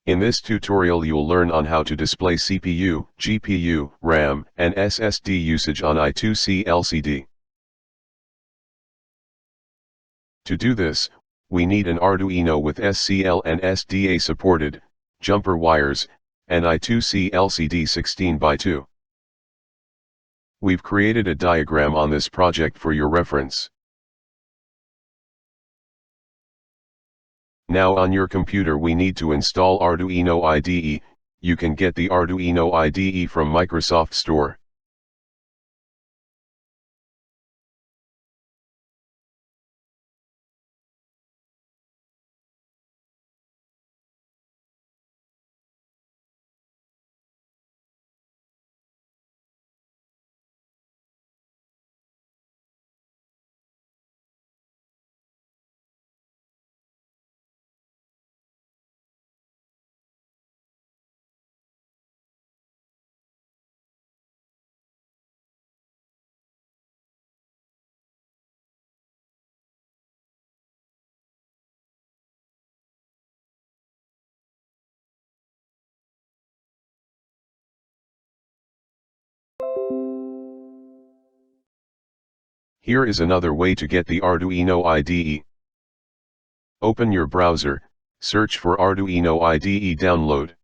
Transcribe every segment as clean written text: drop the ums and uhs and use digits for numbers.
In this tutorial you'll learn on how to display CPU, GPU, RAM, and SSD usage on I2C LCD. To do this, we need an Arduino with SCL and SDA supported, jumper wires, and I2C LCD 16x2. We've created a diagram on this project for your reference. Now on your computer we need to install Arduino IDE. You can get the Arduino IDE from Microsoft Store. Here is another way to get the Arduino IDE. Open your browser, search for Arduino IDE download.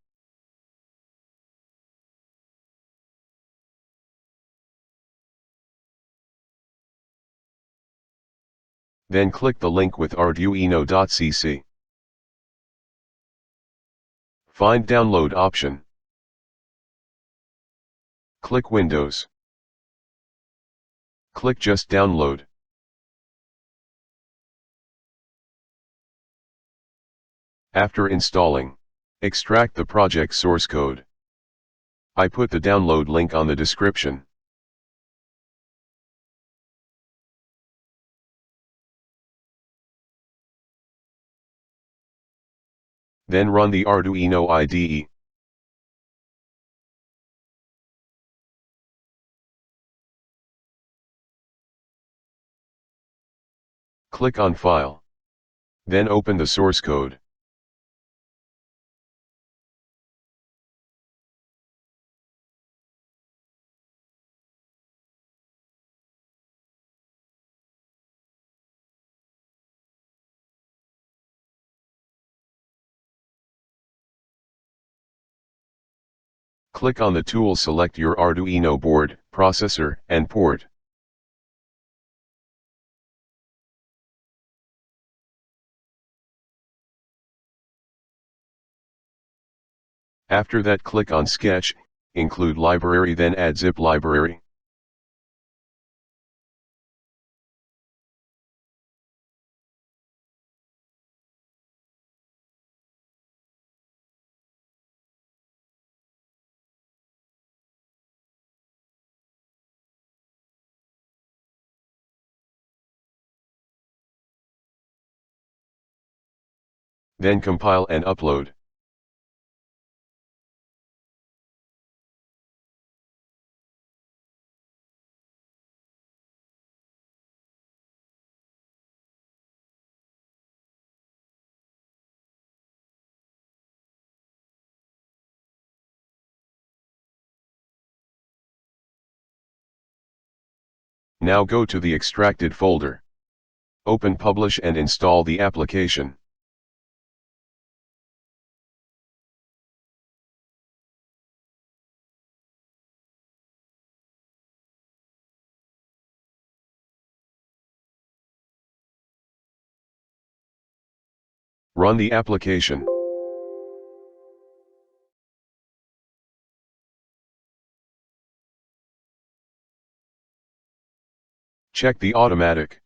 Then click the link with arduino.cc. Find download option. Click Windows. Click Just Download. After installing, extract the project source code. I put the download link on the description. Then run the Arduino IDE. Click on File. Then open the source code. Click on the tool, select your Arduino board, processor, and port. After that click on Sketch, include library, then add zip library. Then compile and upload. Now go to the extracted folder. Open Publish and install the application. Run the application. Check the automatic.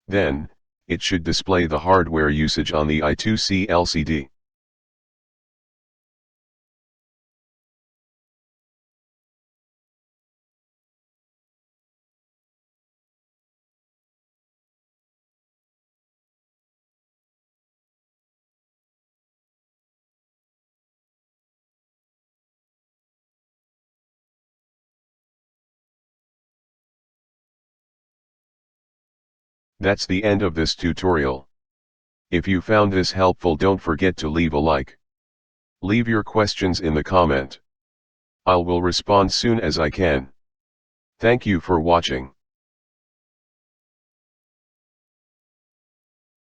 Then, it should display the hardware usage on the I2C LCD. That's the end of this tutorial. If you found this helpful, don't forget to leave a like. Leave your questions in the comment. I will respond soon as I can. Thank you for watching.